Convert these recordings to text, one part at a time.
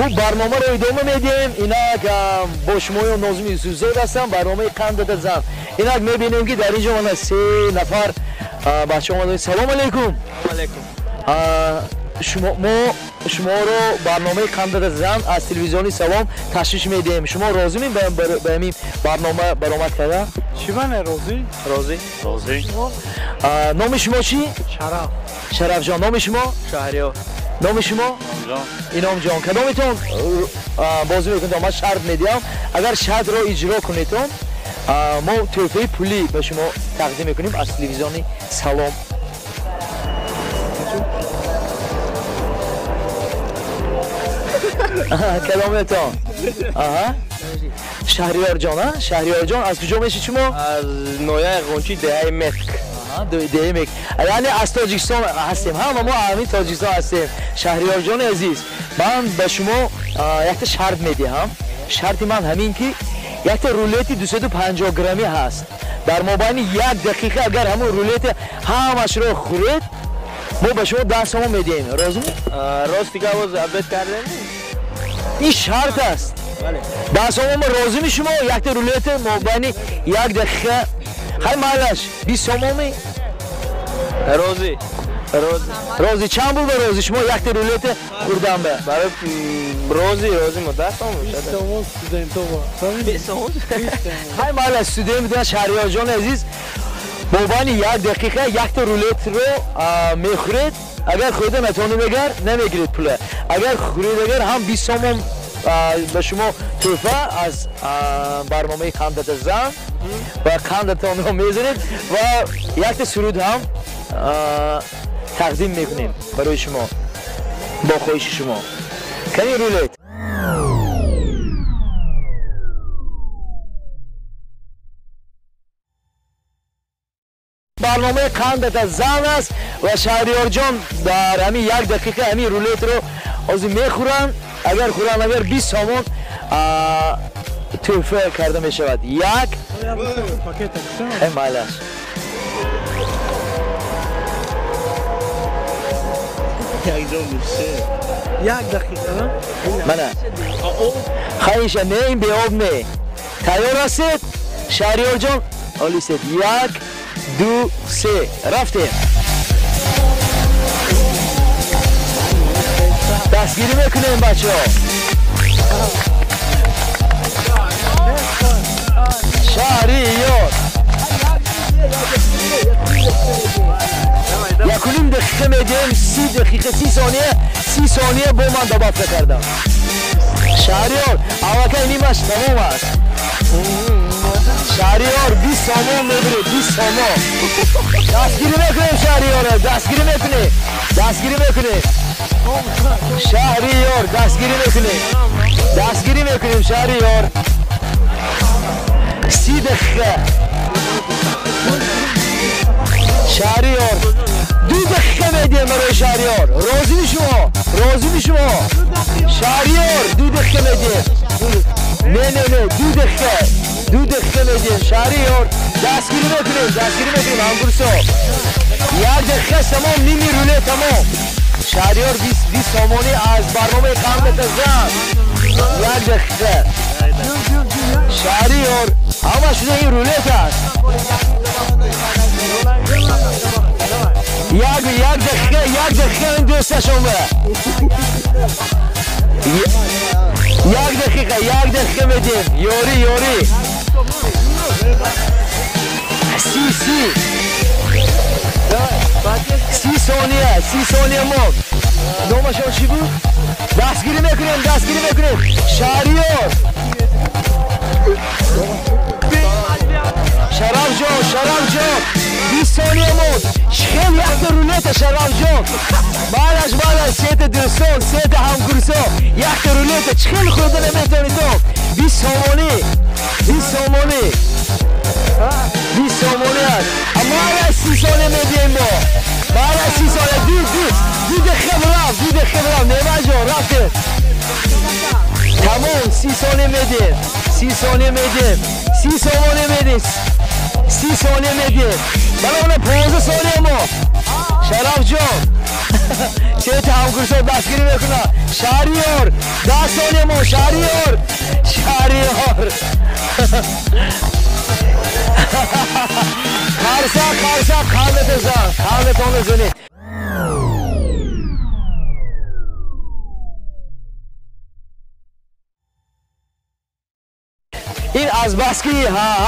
خوب برنامه رو ادامه میدیم. اینک با شما ناظم یوسفزاده هستم، برنامه قند زن. اینک میبینیم که در اینجا من 3 نفر بچه اومدن. سلام علیکم. شما رو برنامه قند زن از تلویزیونی سلام تشریح میدیم. شما راضی می به همین برنامه برآمد کرده؟ چی بنه راضی؟ نام شما چی؟ شرف جان. نام شما؟ شهریار. نام شما؟ اینام جان. کدامتون بازی میکنید؟ من شرط میدیم اگر شرط رو اجرا کنیدون ما تحفه پولی به شما تقدیم میکنیم از تلویزیونی سلام. کدامتون؟ شهریار جان. شهریار جان از کجا میشی شما؟ از نویای قونچی دهه متک. دیمک یعنی از تاجیکستان هستیم. ما همین تاجیکستان هستیم. شهریار جان عزیز، من به شما یک شرط میدم. شرط من همین که یک رولتی 250 گرمی هست. در مابین 1 دقیقه اگر همون رولت همش رو خورید ما به شما 10 تومان میدیم. راضی؟ راست دیگه باز ابدیت کردن. این شرط است. بله. 10 تومان ما راضی می شما یک رولت مابین 1 دقیقه های مالش 20 تومان. روزی چند بود روزی شما یک رولت خوردم به برای روزی ما 10 تومان میشه. 20 تومان های مال استودیو میدونن. شهریار جان عزیز مابین 1 دقیقه یک رولت رو میخورید. اگر خورده نتونید بگر نمیگیرید پول. اگر خورید اگر هم 20 تومان به شما تحفه از برنامه قندت زن و قندتان رو میزنید و یک سرود هم تقدیم میکنیم برای شما با خواهش شما. کنی رولت برنامه قندت زن است و شهریار جان در همین 1 دقیقه همین رولت رو از میخورن. اگر خورن اگر 20 تومان تحفه کرده می شود. یک مالش یک دقیقه منه خواهش نه این به آب نه. تیار هستید شهریار جان؟ عالی است. 1 2 3 رفتیم. دستگیری میکنیم بچه ها. شهریار 1.5 دقیقه میدیم. 30 دقیقه 30 ثانیه با من دبافته کردم. شهریار اوکه نیمش تمام است. شهریار 20 تومان میبره. 20 تومان دستگیری میکنیم. شهریار دستگیری میکنیم. شهریار دستگیری میکنیم. شهریار 30 دقیقه. شهریار 2 دقیقه میدیم برای شهریار. راضی می شما؟ شهریار 2 دقیقه میدیم. نه 2 دقیقه میدیم. شهریار دستگیری میکنیم. همگرسا 1 دقیقه تمام. نیمی روله تمام. شهریار 20 تومانی از برنامه قندت زن. 1 دقیقه شهریار همه شده این رولت است. 1 دقیقه این دوستشون به 1 دقیقه میدیم. یوری 30 ثانیه ما. نامشان چی بود؟ دستگیری میکنیم. شهریار شرف جان 20 ثانیه مود. خیلی یک رولت شرف جان. بالش سیت دوستان سیت همگرسا 1 رولت خیلی خورده نمیتونی تو. 20 تومانی 20 تومانی هست. اما 30 ثانیه میدیم ما. 30 ثانیه 2 دقیقه برام نیمه جان رفته تمام. 30 ثانیه میدیم. 30 ثانیه میدیم. بله 15 ثانیه ما. شرف جان چه تمامکرسا دستگیری میکنه شهریار 10 ثانیه ما شهریار خرسق قلبت زن قلبتون بزنید این از بس که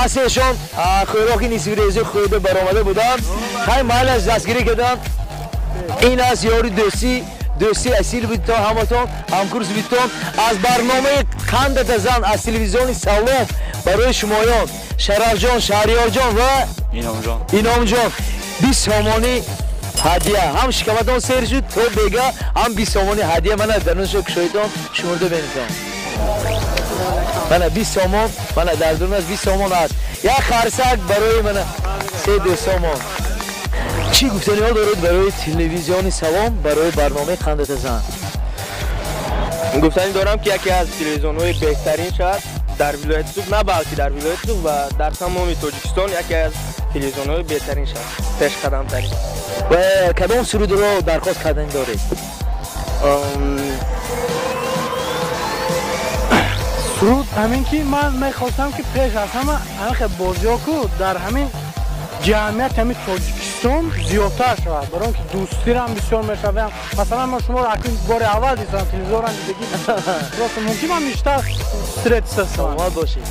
هستشون خوراکی نیستی ریزی خورده برآمده بودن خیلی محل از دستگیری کردن این از یاری دوستی اصیل بیتون همتون همکورس بیتون از برنامه قندت زن از تلویزیون سلام برای شمایان شرف جان شهریار جان و اینام جان 20 سامانی هدیه هم شکمتان سیر شد تو بگه هم 20 سامانی هدیه من در نوشو کشایتان شمرده بینتان من 20 سامان من در دورم 20 سامان هست یک خرسک برای من 3 سامان چی گفتنی ها دارید برای تلویزیون سلام برای برنامه خندت زن گفتنی دارم که یکی از تلویزیون های بهترین شهر در ولایت توب نه بلکه در ولایت توب و در تمام تاجیکستان یکی از تلویزیون های بهترین شهر پیش قدم ترین و کدام سرود رو درخواست کردن دارید سرود همین که من میخواستم که پیش از همه همه بازی‌ها کو در همین جمعیت همین تاجیکستان زیادتر شود برای اینکه دوستی را هم بسیار میشویم مثلا ما شما را اکنون بار اول دیدم تلویزیون را دیدگی راست ممکن من بیشتر استرس هستم سلامت باشید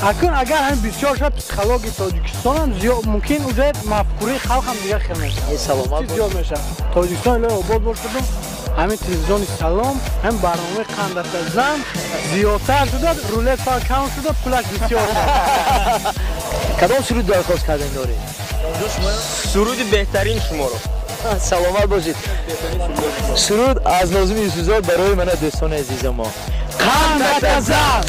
اکنون اگر همین بسیار شد خلاقی تاجیکستان هم زیاد ممکن اونجا مفکوره خلق هم دیگه خیلی میشه سلامت باشید زیاد میشه تاجیکستان الهی آباد باشد همین تلویزیون سلام هم برنامه قندت زن زیادتر شده رولت فر کام شده پولش بسیار شد کدام سرود درخواست کردن دارید سرود بهترین شما رو سلامت باشید سرود از ناظم یوسفزاد برای من دوستان عزیز ما قندت زن